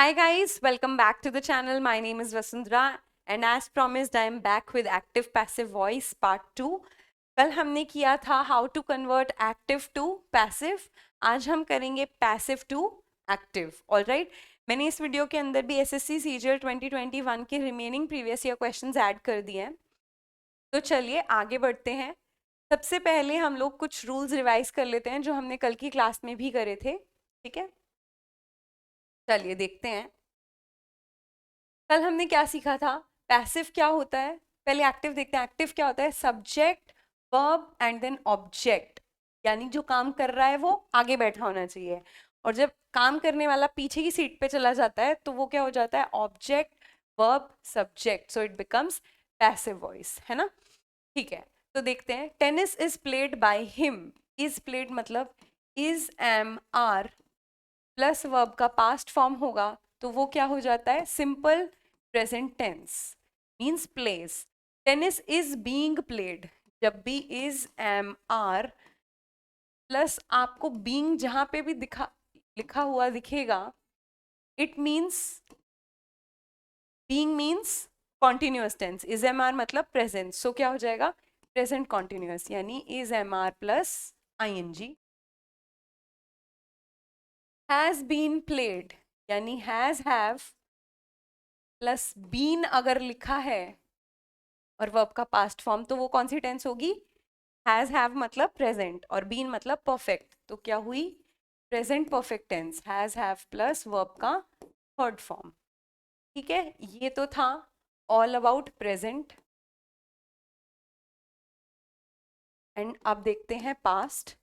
Hi guys, welcome back to the channel. My name is Vasundhara and as promised I am back with active passive voice part 2. कल हमने किया था how to convert active to passive. आज हम करेंगे passive to active. Alright? मैंने इस video के अंदर भी SSC CGL 2021 के remaining previous year questions add कर दिए हैं. तो चलिए आगे बढ़ते हैं. सबसे पहले हम लोग कुछ रूल्स रिवाइज कर लेते हैं जो हमने कल की क्लास में भी करे थे. ठीक है, चलिए देखते हैं. कल हमने क्या सीखा था? पैसिव क्या होता है. पहले एक्टिव देखते हैं. एक्टिव क्या होता है? Subject, verb and then object. यानी जो काम कर रहा है वो आगे बैठा होना चाहिए, और जब काम करने वाला पीछे की सीट पे चला जाता है तो वो क्या हो जाता है? Object, verb, subject. So it becomes passive voice, है ना. ठीक है, तो देखते हैं. Tennis is played by him. Is played मतलब is am are plus verb का पास्ट फॉर्म होगा तो वो क्या हो जाता है? Simple present tense means plays. Tennis is being played. जब भी इज एम आर प्लस आपको बीइंग जहां पे भी लिखा हुआ दिखेगा, it means being means continuous tense. Is am are मतलब प्रेजेंट, सो क्या हो जाएगा? प्रेजेंट कॉन्टिन्यूअस, यानी is am are plus I N G. Has been played यानी हैज हैव प्लस बीन अगर लिखा है और वर्ब का पास्ट फॉर्म तो वो कौन सी टेंस होगी? हैज हैव मतलब प्रेजेंट और बीन मतलब परफेक्ट, तो क्या हुई? Present perfect tense. Has have plus verb का थर्ड फॉर्म. ठीक है, ये तो था ऑल अबाउट प्रेजेंट. एंड अब देखते हैं पास्ट.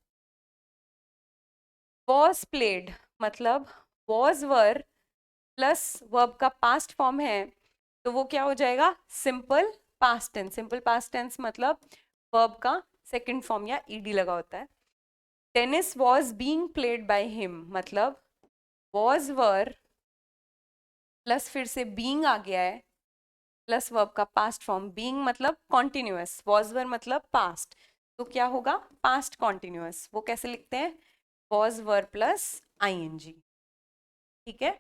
वॉज प्लेड मतलब वॉज वर प्लस वर्ब का पास्ट फॉर्म है तो वो क्या हो जाएगा? Simple past tense. Simple past tense मतलब वर्ब का सेकंड फॉर्म या ईडी लगा होता है. Tennis was being played by him मतलब वॉज वर प्लस फिर से बीइंग आ गया है प्लस वर्ब का पास्ट फॉर्म. बीइंग मतलब कॉन्टिन्यूअस, वॉज वर मतलब पास्ट, तो क्या होगा? Past continuous. वो कैसे लिखते हैं? Was were plus ING. ठीक है.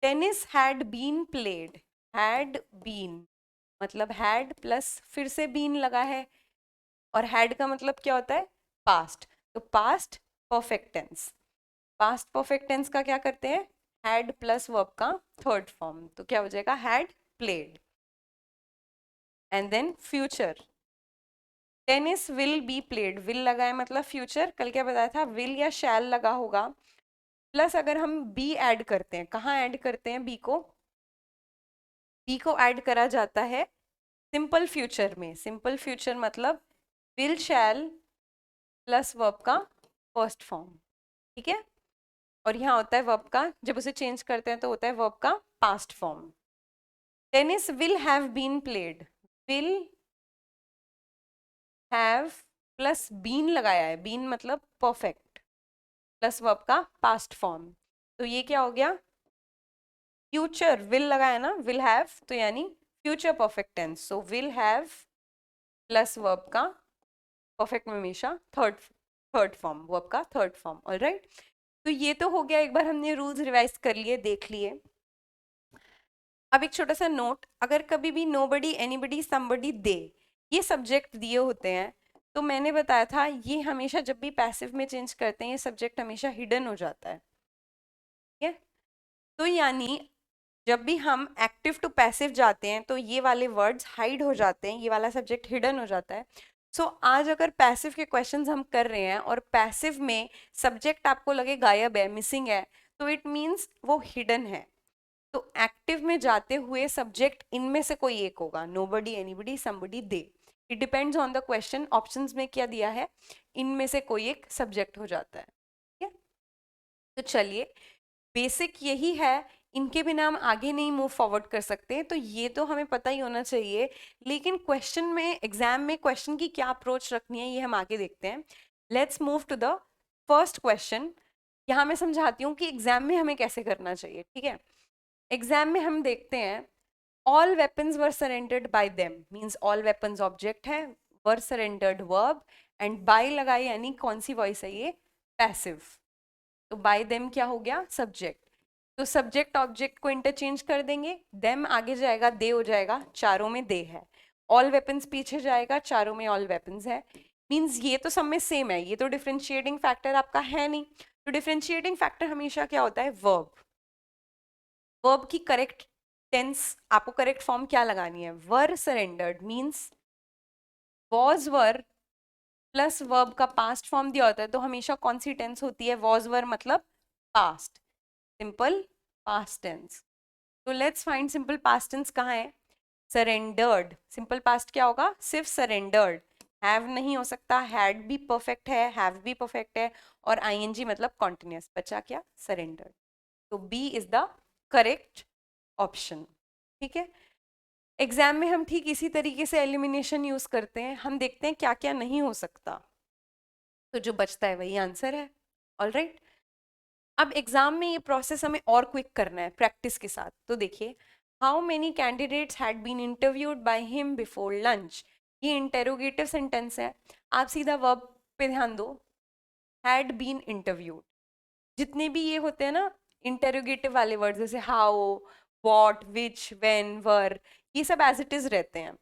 Tennis had been played. Had been मतलब हैड प्लस फिर से बीन लगा है और हैड का मतलब क्या होता है? पास्ट. तो past perfect tense. Past perfect tense का क्या करते हैं? हैड प्लस वर्ब का थर्ड फॉर्म, तो क्या हो जाएगा? Had played. And then future. Tennis will be played. Will लगा है मतलब फ्यूचर. कल क्या बताया था? विल या शैल लगा होगा प्लस अगर हम बी ऐड करते हैं. कहाँ ऐड करते हैं बी को? बी को ऐड करा जाता है सिंपल फ्यूचर में. सिंपल फ्यूचर मतलब विल शैल प्लस वर्ब का फर्स्ट फॉर्म. ठीक है, और यहाँ होता है वर्ब का, जब उसे चेंज करते हैं तो होता है वर्ब का past form. Tennis will have been played. Will have plus been लगाया है. बीन मतलब परफेक्ट प्लस वर्ब का पास्ट फॉर्म, तो ये क्या हो गया? फ्यूचर. विल लगाया ना, विल हैव, तो यानी future perfect tense. So will have plus verb का परफेक्ट में हमेशा थर्ड थर्ड फॉर्म, वर्ब का थर्ड फॉर्म. ऑलराइट, तो ये तो हो गया. एक बार हमने रूल्स रिवाइज कर लिए, देख लिए. अब एक छोटा सा नोट. अगर कभी भी नोबडी, एनीबडी, समबडी, दे ये सब्जेक्ट दिए होते हैं तो मैंने बताया था ये हमेशा जब भी पैसिव में चेंज करते हैं ये सब्जेक्ट हमेशा हिडन हो जाता है. ठीक है, तो यानी जब भी हम एक्टिव टू पैसिव जाते हैं तो ये वाले वर्ड्स हाइड हो जाते हैं, ये वाला सब्जेक्ट हिडन हो जाता है. सो आज अगर पैसिव के क्वेश्चंस हम कर रहे हैं और पैसिव में सब्जेक्ट आपको लगे गायब है, मिसिंग है, तो इट मीन्स वो हिडन है. तो एक्टिव में जाते हुए सब्जेक्ट इनमें से कोई एक होगा. Nobody, anybody, somebody, they. It depends on the question. Options में क्या दिया है? इनमें से कोई एक सब्जेक्ट हो जाता है. ठीक है, तो चलिए बेसिक यही है. इनके बिना हम आगे नहीं मूव फॉरवर्ड कर सकते, तो ये तो हमें पता ही होना चाहिए. लेकिन क्वेश्चन में, एग्जाम में क्वेश्चन की क्या अप्रोच रखनी है ये हम आगे देखते हैं. Let's move to the first question. यहाँ मैं समझाती हूँ कि एग्जाम में हमें कैसे करना चाहिए. ठीक है, एग्जाम में हम देखते हैं ऑल वेपन्स वर surrendered bye them means all weapons object है, were surrendered verb, and bye लगाई यानी कौन सी वॉइस है ये? पैसिव. तो बाय देम क्या हो गया? सब्जेक्ट. तो सब्जेक्ट ऑब्जेक्ट को इंटरचेंज कर देंगे, देम आगे जाएगा दे हो जाएगा, चारों में दे है। ऑल वेपन्स पीछे जाएगा, चारों में ऑल वेपन्स है। मींस ये तो सब में सेम है, ये तो डिफरेंशिएटिंग फैक्टर आपका है नहीं। तो डिफरेंशिएटिंग फैक्टर हमेशा क्या होता है, वर्ब। वर्ब की करेक्ट टेंस, आपको करेक्ट फॉर्म क्या लगानी है, were surrendered means was were plus verb का पास्ट फॉर्म दिया होता है, तो हमेशा कौन सी टेंस होती है, वॉज वर मतलब पास्ट, सिंपल पास्ट टेंस। तो let's find simple past tense कहाँ है, सरेंडर्ड। सिंपल पास्ट क्या होगा, सिर्फ सरेंडर्ड, हैव नहीं हो सकता, हैड भी परफेक्ट है, हैव भी परफेक्ट है, और आईएनजी मतलब कॉन्टिन्यूअस, बचा क्या, सरेंडर्ड। तो B is the correct option. ठीक है, एग्जाम में हम ठीक इसी तरीके से एलिमिनेशन यूज करते हैं, हम देखते हैं क्या क्या नहीं हो सकता, तो जो बचता है वही आंसर है। ऑलराइट, अब एग्जाम में ये प्रोसेस हमें और क्विक करना है प्रैक्टिस के साथ। तो देखिए, how many candidates had been interviewed by him before lunch, ये इंटेरोगेटिव सेंटेंस है। आप सीधा वर्ब पे ध्यान दो, हैड बीन इंटरव्यूड। जितने भी ये होते हैं ना इंटेरोगेटिव वाले वर्ड, जैसे हाउ, वॉट, विच, वेन, वर, ये सब एज इट इज रहते हैं,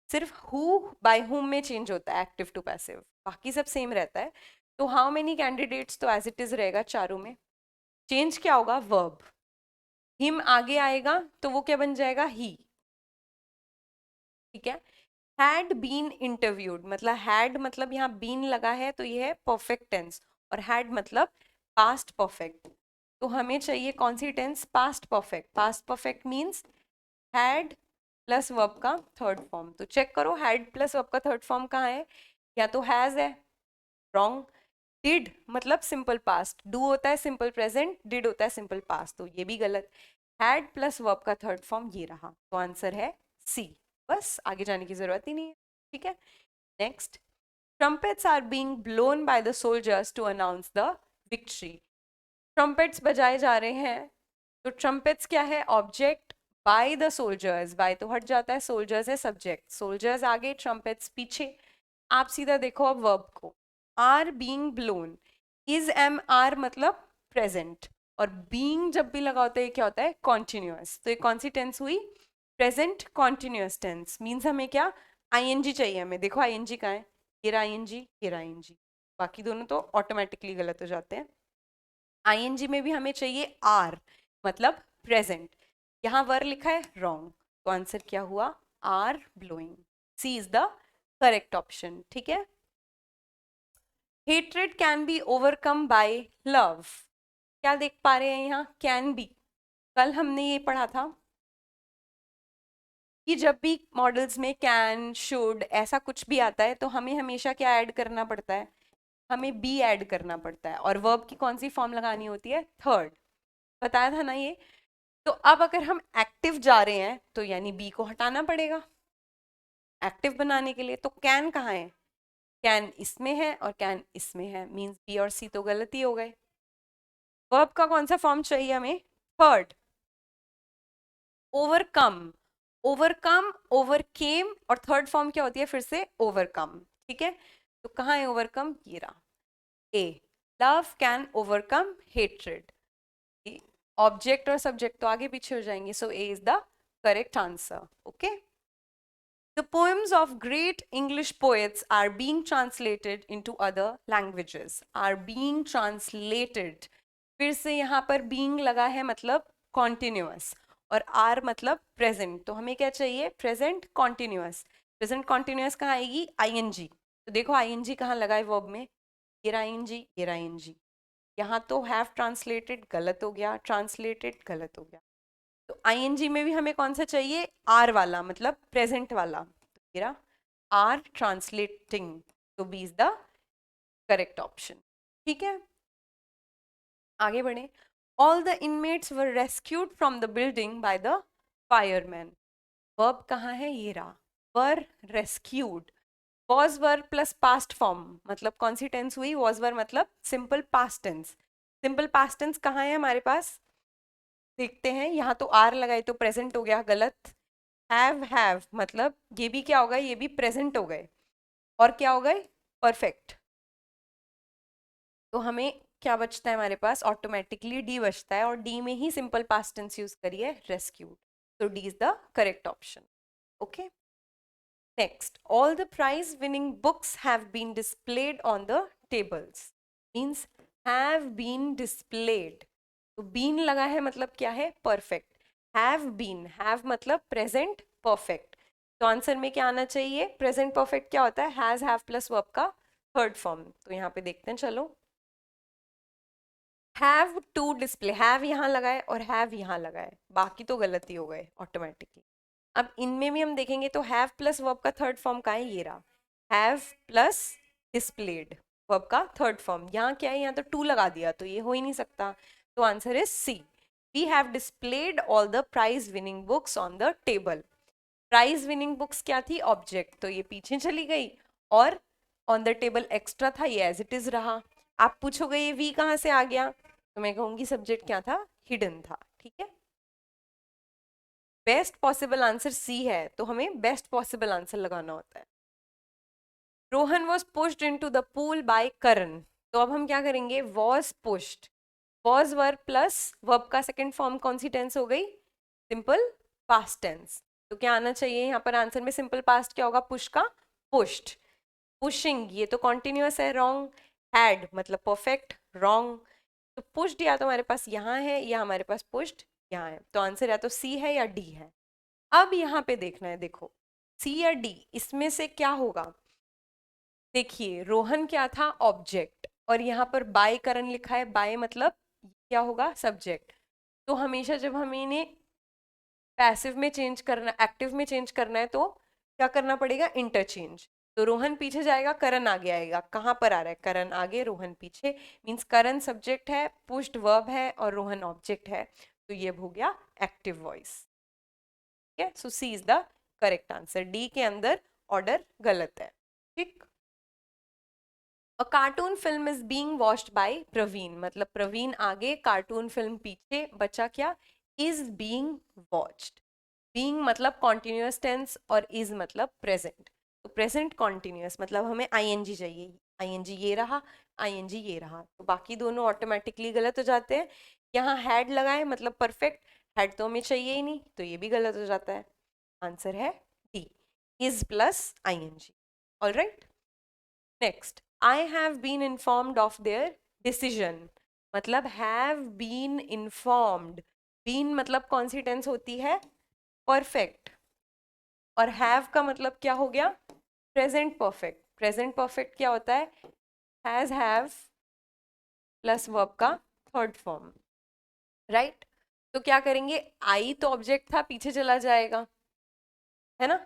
सिर्फ हु बाय हुम में चेंज होता है एक्टिव टू पैसिव, बाकी सब सेम रहता है। तो हाउ मेनी कैंडिडेट्स तो एज इट इज रहेगा चारों में, चेंज क्या होगा, वर्ब। हिम आगे आएगा तो वो क्या बन जाएगा, ही। ठीक है, हैड बीन इंटरव्यूड मतलब हैड मतलब यहाँ बीन लगा है तो ये है परफेक्ट टेंस, और हैड मतलब पास्ट परफेक्ट। तो हमें चाहिए कौन सी tense, past perfect. Past perfect means had plus verb का थर्ड फॉर्म। तो चेक करो हैड प्लस वर्ब का थर्ड फॉर्म कहाँ है, या तो हैज है, रॉन्ग। डिड मतलब सिंपल पास्ट, डू होता है सिंपल प्रेजेंट, डिड होता है सिंपल पास्ट, तो ये भी गलत। हैड प्लस वर्ब का थर्ड फॉर्म ये रहा, तो आंसर है सी। बस आगे जाने की जरूरत ही नहीं है। ठीक है, next, trumpets are being blown by the soldiers to announce the victory. Trumpets बजाए जा रहे हैं, तो ट्रम्पेट्स क्या है, object, by the soldiers, by तो हट जाता है, सोल्जर्स है सब्जेक्ट, सोल्जर्स आगे ट्रम्पेट्स पीछे। आप सीधा देखो अब वर्ब को, are being blown, is am are मतलब प्रेजेंट, और बीइंग जब भी लगा होता है ये क्या होता है, कॉन्टिन्यूअस। तो ये कौन सी टेंस हुई, प्रेजेंट कॉन्टिन्यूअस टेंस। मीन्स हमें क्या, आईएनजी चाहिए हमें, देखो आईएनजी कहाँ है, ये रहा आईएनजी, ये रहा आईएनजी, बाकी दोनों तो ऑटोमेटिकली गलत हो जाते हैं। आईएनजी में भी हमें चाहिए आर मतलब प्रेजेंट, यहाँ वर लिखा है रॉन्ग, तो आंसर क्या हुआ, are blowing. C is the correct option. ठीक है, hatred can be overcome by love, क्या देख पा रहे हैं यहाँ, कैन बी, कल हमने ये पढ़ा था कि जब भी मॉडल्स में कैन, शुड ऐसा कुछ भी आता है तो हमें हमेशा क्या ऐड करना पड़ता है, हमें बी ऐड करना पड़ता है, और वर्ब की कौन सी फॉर्म लगानी होती है, थर्ड, बताया था ना ये। तो अब अगर हम एक्टिव जा रहे हैं तो यानी बी को हटाना पड़ेगा एक्टिव बनाने के लिए। तो कैन कहाँ है, कैन इसमें है और कैन इसमें है, मींस बी और सी तो गलत ही हो गए। वर्ब का कौन सा फॉर्म चाहिए हमें, थर्ड, ओवरकम, ओवरकम, ओवरकेम, और थर्ड फॉर्म क्या होती है फिर से, ओवरकम। ठीक है, तो कहाँ है ओवरकम, ये रहा, A, love can overcome hatred. Object और सब्जेक्ट तो आगे पीछे हो जाएंगे, so A is the correct answer. Okay, the poems of great English poets are being translated into other languages, are being translated, फिर से यहाँ पर being लगा है मतलब continuous, और are मतलब present, तो हमें क्या चाहिए, present continuous। present continuous कहाँ आएगी, ing। तो देखो ing कहाँ लगा है verb में, ये रहा ing, ये रहा ing। यहाँ तो have translated गलत हो गया, translated गलत हो गया। तो आईएनजी में भी हमें कौन सा चाहिए, आर वाला मतलब प्रेजेंट वाला, तो मेरा आर ट्रांसलेटिंग, तो B is the correct option. ठीक है, आगे बढ़े, all the inmates were rescued from the building by the fireman. Verb कहाँ है, ये रहा, were rescued, was were plus past form मतलब कौन सी टेंस हुई, वॉज वर मतलब simple past tense. Simple past tense कहाँ है हमारे पास, देखते हैं, यहाँ तो आर लगाए तो प्रेजेंट हो गया, गलत। हैव मतलब ये भी क्या होगा, ये भी प्रेजेंट हो गए, और क्या हो गए, परफेक्ट। तो हमें क्या बचता है हमारे पास, ऑटोमेटिकली डी बचता है, और डी में ही सिंपल पास्ट टेंस यूज करिए, रेस्क्यूड। तो D is the correct option. Okay, next, all the prize winning books have been displayed on the tables, means have been displayed. तो बीन लगा है मतलब क्या है, परफेक्ट। हैव बीन, हैव मतलब present perfect. तो आंसर में क्या आना चाहिए, प्रेजेंट परफेक्ट क्या होता है, हैज हैव प्लस वर्ब का थर्ड फॉर्म। तो यहाँ पे देखते हैं, चलो। हैव टू डिस्प्ले, हैव यहाँ लगाए और हैव यहाँ लगाए, बाकी तो गलती हो गए ऑटोमेटिकली। अब इनमें भी हम देखेंगे तो हैव प्लस वर्ब का थर्ड फॉर्म का है, ये रहा, हैव प्लस डिस्प्लेड, वर्ब का थर्ड फॉर्म। यहाँ क्या है, यहाँ तो टू लगा दिया, तो ये हो ही नहीं सकता। तो answer is C, we have displayed all the prize winning books on the table. Prize winning books क्या थी, ऑब्जेक्ट, तो ये पीछे चली गई, और ऑन द टेबल एक्स्ट्रा था, ये एज इट इज रहा। आप पूछोगे ये वी कहाँ से आ गया, तो मैं कहूंगी सब्जेक्ट क्या था, हिडन था। ठीक है, बेस्ट पॉसिबल आंसर सी है, तो हमें बेस्ट पॉसिबल आंसर लगाना होता है। Rohan was pushed into the pool by Karan, तो अब हम क्या करेंगे, was pushed, was verb plus verb का सेकेंड फॉर्म कौन सी टेंस हो गई, सिंपल पास्ट टेंस। तो क्या आना चाहिए यहाँ पर आंसर में, सिंपल पास्ट क्या होगा, पुश का पुश्ड। पुशिंग, ये तो कॉन्टिन्यूअस है, रॉन्ग। हैड मतलब परफेक्ट, रॉन्ग। तो पुश्ड या तो हमारे पास यहाँ है, या हमारे पास पुश्ड यहाँ है, तो आंसर या तो सी है या डी है। अब यहाँ पे देखना है, देखो सी या डी, इसमें से क्या होगा। देखिए रोहन क्या था, ऑब्जेक्ट, और यहाँ पर बाय करण लिखा है, बाय मतलब क्या होगा, सब्जेक्ट। तो हमेशा जब हमें इन्हें पैसिव में चेंज करना, एक्टिव में चेंज करना है, तो क्या करना पड़ेगा, इंटरचेंज। तो रोहन पीछे जाएगा, करण आगे आएगा। कहाँ पर आ रहा है, करण आगे रोहन पीछे, मीन्स करण सब्जेक्ट है, पुश्ड वर्ब है, और रोहन ऑब्जेक्ट है। तो ये हो गया एक्टिव वॉइस। ठीक है, so C is the correct answer, D के अंदर ऑर्डर गलत है। ठीक, a cartoon film is being watched by Praveen, मतलब प्रवीण आगे, कार्टून फिल्म पीछे, बचा क्या, इज बीइंग वॉच्ड। बीइंग मतलब कॉन्टिन्यूअस टेंस, और इज मतलब प्रेजेंट। तो प्रेजेंट कॉन्टिन्यूअस मतलब हमें आईएनजी चाहिए, आईएनजी ये रहा, आईएनजी ये रहा, तो बाकी दोनों ऑटोमेटिकली गलत हो जाते हैं। यहाँ हैड लगाए मतलब परफेक्ट, हैड तो हमें चाहिए ही नहीं, तो ये भी गलत हो जाता है। आंसर है D, is plus ING. All right, next, I have been informed of their decision, मतलब हैव बीन इन्फॉर्म्ड। बीन मतलब कौन सी टेंस होती है, परफेक्ट, और हैव का मतलब क्या हो गया, प्रेजेंट परफेक्ट। प्रेजेंट परफेक्ट क्या होता है, हैज हैव प्लस वर्ब का थर्ड फॉर्म, राइट। तो क्या करेंगे, आई तो ऑब्जेक्ट था, पीछे चला जाएगा, है ना,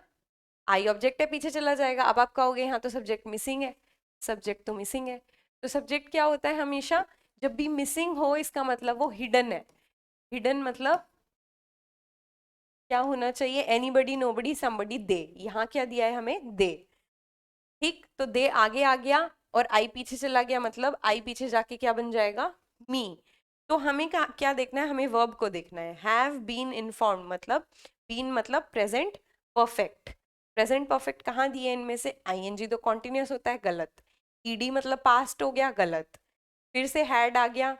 आई ऑब्जेक्ट है, पीछे चला जाएगा। अब आप कहोगे यहाँ तो सब्जेक्ट मिसिंग है, सब्जेक्ट तो मिसिंग है। तो सब्जेक्ट क्या होता है हमेशा, जब भी मिसिंग हो इसका मतलब वो हिडन है। हिडन मतलब क्या होना चाहिए, एनीबडी, नोबडी, समबडी, दे। यहाँ क्या दिया है हमें, दे। ठीक, तो दे आगे आ गया और आई पीछे चला गया, मतलब आई पीछे जाके क्या बन जाएगा, मी। तो हमें क्या देखना है, हमें वर्ब को देखना है। हैव बीन इन्फॉर्म्ड मतलब, बीन मतलब प्रेजेंट परफेक्ट। प्रेजेंट परफेक्ट कहाँ दिए इनमें से, आईएनजी तो कॉन्टिन्यूअस होता है, गलत। ईडी मतलब पास्ट हो गया, गलत। फिर से हैड आ गया,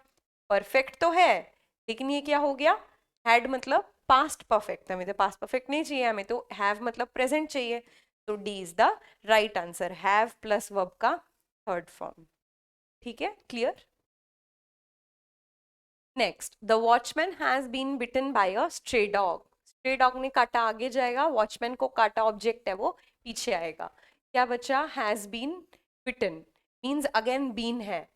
परफेक्ट तो है, लेकिन ये क्या हो गया, हैड मतलब पास्ट परफेक्ट, हमें तो पास्ट परफेक्ट नहीं चाहिए, हमें तो हैव मतलब प्रेजेंट चाहिए। तो D is the right answer, have plus verb का थर्ड फॉर्म। ठीक है, clear. Next, the watchman has been bitten by a stray dog. Stray dog ने काटा, आगे जाएगा, वॉचमैन को काटा, ऑब्जेक्ट है वो, पीछे आएगा। क्या बचा, has been bitten, means again been है,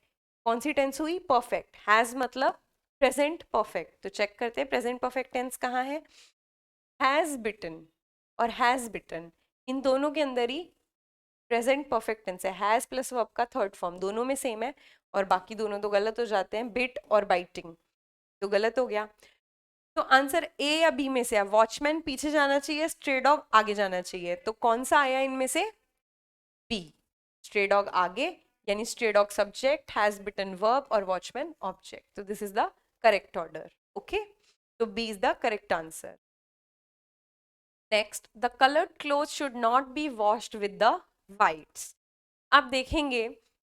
कौन सी टेंस हुई, परफेक्ट। हैज मतलब प्रेजेंट परफेक्ट, तो चेक करते हैं प्रेजेंट परफेक्ट टेंस कहाँ है, हैज बिटन और हैज बिटन, इन दोनों के अंदर ही प्रेजेंट परफेक्ट टेंस है। हैज प्लस वर्ब का थर्ड फॉर्म, दोनों में सेम है, और बाकी दोनों तो गलत हो जाते हैं, बिट और बाइटिंग, तो गलत हो गया। तो आंसर ए या बी में से है, वॉचमैन पीछे जाना चाहिए, स्ट्रे डॉग आगे जाना चाहिए, तो कौन सा आया इनमें से, बी, स्ट्रे डॉग आगे, यानी stray dog subject, has bitten verb, और वॉचमैन ऑब्जेक्ट। तो this is the correct order. Okay, तो B is the correct answer. Next, the coloured cloth should not be washed with the whites. आप देखेंगे,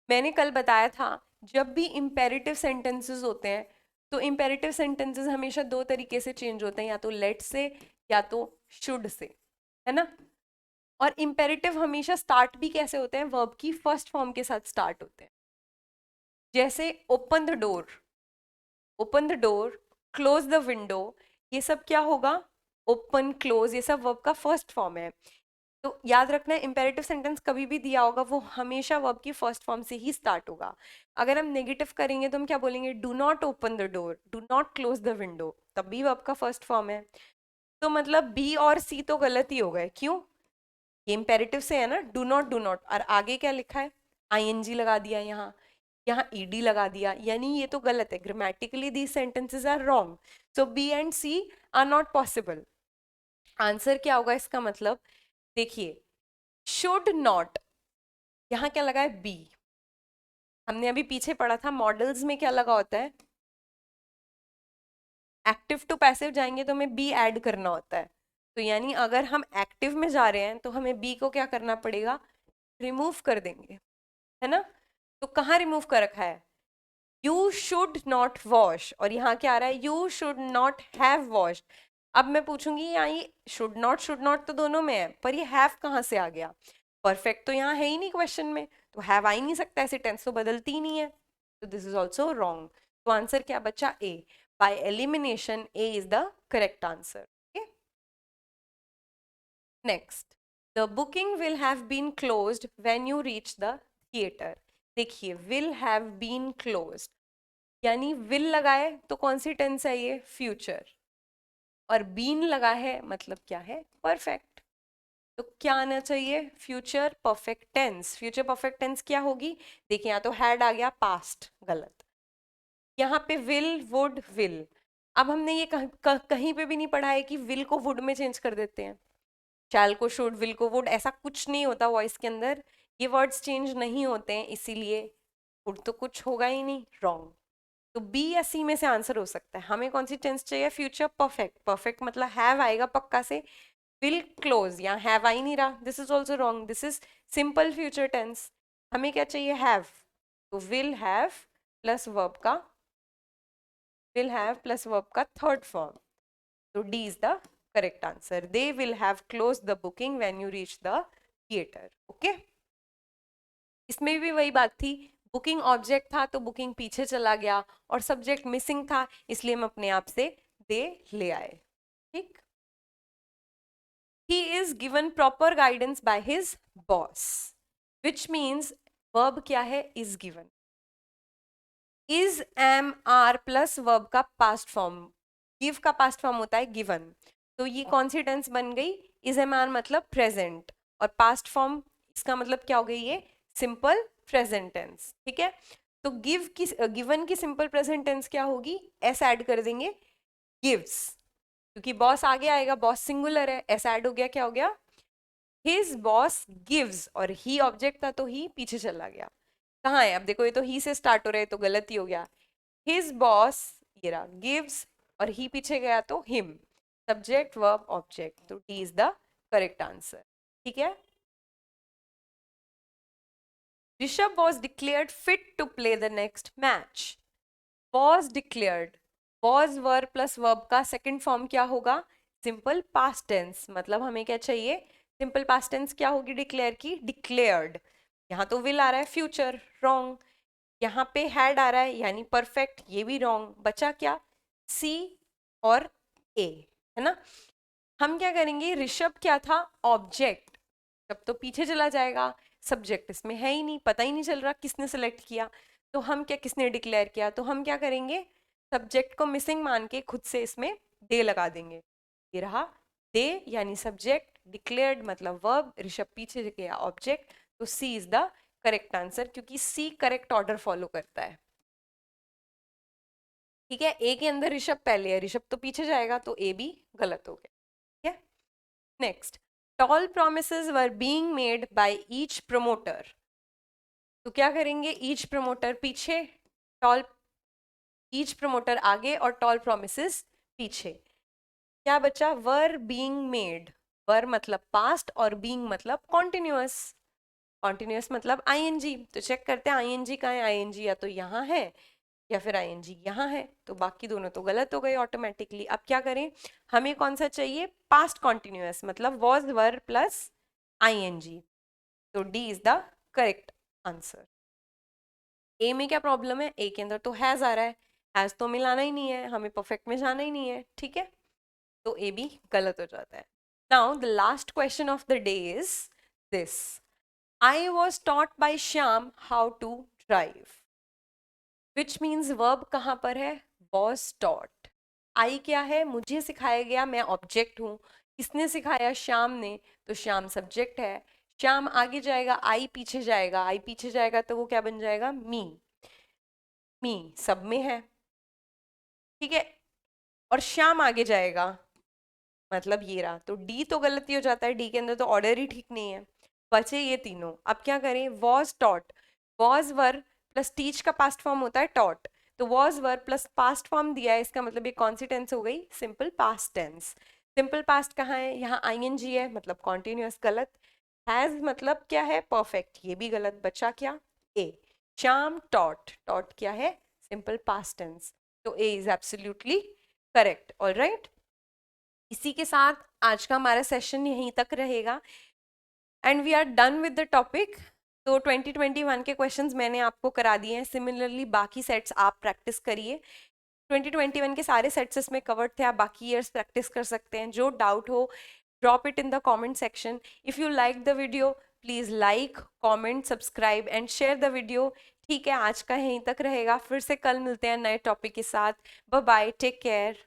मैंने कल बताया था जब भी इम्पेरेटिव सेंटेंसेस होते हैं तो इम्पेरेटिव सेंटेंसेस हमेशा दो तरीके से चेंज होते हैं, या तो लेट से या तो शुड से, है ना। और इम्पेरेटिव हमेशा स्टार्ट भी कैसे होते हैं, वर्ब की फर्स्ट फॉर्म के साथ स्टार्ट होते हैं। जैसे open the door, open the door, close the window, ये सब क्या होगा, ओपन क्लोज, ये सब वर्ब का फर्स्ट फॉर्म है। तो याद रखना है इंपेरेटिव सेंटेंस कभी भी दिया होगा वो हमेशा वर्ब की फर्स्ट फॉर्म से ही स्टार्ट होगा। अगर हम नेगेटिव करेंगे तो हम क्या बोलेंगे, do not open the door, do not close the window, तब भी वर्ब का फर्स्ट फॉर्म है। तो मतलब बी और सी तो गलत ही हो गए, क्यों, ये इंपेरेटिव से है ना, डू नॉट, और आगे क्या लिखा है, आईएनजी लगा दिया, यहाँ यहाँ ईडी लगा दिया, यानी ये तो गलत है, grammatically these sentences are wrong, so B and C are not possible. Answer क्या होगा इसका मतलब, देखिए शुड नॉट, यहाँ क्या लगा है, बी, हमने अभी पीछे पढ़ा था मॉडल्स में क्या लगा होता है, एक्टिव टू पैसिव जाएंगे तो हमें बी ऐड करना होता है। तो यानी अगर हम एक्टिव में जा रहे हैं तो हमें बी को क्या करना पड़ेगा, रिमूव कर देंगे, है ना। तो कहाँ रिमूव कर रखा है, यू शुड नॉट वॉश, और यहाँ क्या आ रहा है, you should not have wash. अब मैं पूछूंगी यहाँ ये शुड नॉट तो दोनों में है, पर ये हैव कहाँ से आ गया, परफेक्ट तो यहाँ है ही नहीं क्वेश्चन में, तो हैव आ ही नहीं सकता, ऐसे टेंस तो बदलती ही नहीं है, तो दिस इज ऑल्सो रॉन्ग। तो आंसर क्या बचा, A, by elimination A is the correct answer. Next, the booking will have been closed when you reach the theatre. देखिए विल हैव बीन क्लोज्ड, यानी विल लगाए तो कौन सी टेंस है ये, फ्यूचर, और बीन लगा है मतलब क्या है, परफेक्ट। तो क्या आना चाहिए, future perfect tense, future perfect tense क्या होगी, देखिए यहाँ तो हैड आ गया, पास्ट गलत, यहाँ पे विल वुड विल। अब हमने ये कहीं पे भी नहीं पढ़ा है कि विल को वुड में चेंज कर देते हैं, शैल को शुड, विल को वुड, ऐसा कुछ नहीं होता वॉइस के अंदर, ये वर्ड्स चेंज नहीं होते हैं, इसीलिए वुड तो कुछ होगा ही नहीं, रॉन्ग। तो बी या सी में से आंसर हो सकता है, हमें कौन सी टेंस चाहिए, फ्यूचर परफेक्ट, परफेक्ट मतलब हैव आएगा पक्का से, विल क्लोज, यहाँ हैव आ ही नहीं रहा, this is also wrong, this is simple future tense, हमें क्या चाहिए, हैव, तो विल हैव प्लस वर्ब का, विल हैव प्लस वर्ब का थर्ड फॉर्म, तो D is the correct answer, they will have close the booking when you reach the theatre. Okay, इसमें भी वही बात थी, बुकिंग ऑब्जेक्ट था तो बुकिंग पीछे चला गया, और सब्जेक्ट मिसिंग था इसलिए हम अपने आप से दे ले आए, ठीक। he is given proper guidance by his boss, which means verb क्या है, is given, is am are plus verb का past form, give का past form होता है given, तो ये कौन सी टेंस बन गई, is am are मतलब present, और past form इसका मतलब क्या हो गई, ये सिंपल प्रेजेंट टेंस, ठीक है। तो गिव की, गिवन की सिंपल प्रेजेंट टेंस क्या होगी, एस ऐड कर देंगे, गिव्स, क्योंकि बॉस आगे आएगा, बॉस सिंगुलर है, ऐसा ऐड हो गया, क्या हो गया, हिज बॉस गिव्स, और ही ऑब्जेक्ट था तो ही पीछे चला गया, कहाँ है, अब देखो ये तो ही से स्टार्ट हो रहा है तो गलत ही हो गया, हिज बॉस ये रहा, गिव्स और ही पीछे गया तो हिम, सब्जेक्ट वर्ब ऑब्जेक्ट, तो D is the correct answer, ठीक है। Rishabh was declared fit to play the next match. Was declared, was verb plus verb का सेकंड फॉर्म क्या होगा, सिंपल पास्ट टेंस, मतलब हमें क्या चाहिए, सिंपल पास्ट टेंस क्या होगी डिक्लेयर की, डिक्लेयर्ड, यहाँ तो विल आ रहा है, फ्यूचर रॉन्ग, यहाँ पे हैड आ रहा है यानी परफेक्ट, ये भी रॉन्ग, बचा क्या, सी और ए, है ना। हम क्या करेंगे, ऋषभ क्या था, ऑब्जेक्ट, जब तो पीछे चला जाएगा, सब्जेक्ट इसमें है ही नहीं, पता ही नहीं चल रहा किसने सेलेक्ट किया, तो हम क्या, किसने डिक्लेयर किया, तो हम क्या करेंगे, सब्जेक्ट को मिसिंग मान के खुद से इसमें दे लगा देंगे, ये रहा दे यानी सब्जेक्ट, डिक्लेयर्ड मतलब वर्ब, ऋषभ पीछे गया ऑब्जेक्ट, तो सी इज द करेक्ट आंसर, क्योंकि सी करेक्ट ऑर्डर फॉलो करता है, ठीक है। ए के अंदर ऋषभ पहले है, ऋषभ तो पीछे जाएगा, तो ए भी गलत हो गया, ठीक है। Next, tall promises were being made by each promoter, तो क्या करेंगे, ईच प्रमोटर पीछे, टॉल, ईच प्रमोटर आगे और टॉल प्रोमिसेस पीछे, क्या बचा, वर बीइंग मेड, वर मतलब पास्ट और बीइंग मतलब कॉन्टिन्यूअस, कॉन्टिन्यूस मतलब आईएनजी, तो चेक करते हैं आईएनजी कहाँ है, आईएनजी या तो यहाँ है या फिर आईएनजी यहाँ है, तो बाकी दोनों तो गलत हो गए ऑटोमेटिकली। अब क्या करें, हमें कौन सा चाहिए, पास्ट कॉन्टिन्यूस मतलब वॉज वर प्लस आईएनजी, तो D is the correct answer. A में क्या प्रॉब्लम है, ए के अंदर तो हैज आ रहा है, हैज तो मिलाना ही नहीं है, हमें परफेक्ट में जाना ही नहीं है, ठीक है, तो ए भी गलत हो जाता है। Now the last question of the day is this, I was taught by Shyam how to drive, which means verb कहाँ पर है, वॉज टॉट। आई क्या है, मुझे सिखाया गया, मैं ऑब्जेक्ट हूँ, किसने सिखाया, श्याम ने, तो श्याम सब्जेक्ट है, श्याम आगे जाएगा, आई पीछे जाएगा, आई पीछे जाएगा तो वो क्या बन जाएगा, मी, मी सब में है, ठीक है, और श्याम आगे जाएगा मतलब ये रहा, तो डी तो गलती हो जाता है, डी के अंदर तो ऑर्डर ही ठीक नहीं है, बचे ये तीनों। अब क्या करें, was taught, was were plus teach का पास्ट फॉर्म होता है टॉट, तो was were plus past form दिया है, इसका मतलब ये कौन सी टेंस हो गई, simple past tense. Simple past कहाँ है, यहाँ आईएनजी है मतलब कॉन्टिन्यूअस, गलत। हैज मतलब क्या है, परफेक्ट, ये भी गलत, बचा क्या, ए। श्याम टॉट, टॉट क्या है, सिंपल पास्ट टेंस, तो A is absolutely correct. All right, इसी के साथ आज का हमारा सेशन यहीं तक रहेगा and we are done with the topic. तो 2021 के क्वेश्चंस मैंने आपको करा दिए हैं, सिमिलरली बाकी सेट्स आप प्रैक्टिस करिए। 2021 के सारे सेट्स इसमें कवर्ड थे, आप बाकी ईयर्स प्रैक्टिस कर सकते हैं। जो डाउट हो drop it in the comment section. If you like the video please like, comment, subscribe and share the video. ठीक है, आज का यहीं तक रहेगा, फिर से कल मिलते हैं नए टॉपिक के साथ। Bye bye, take care.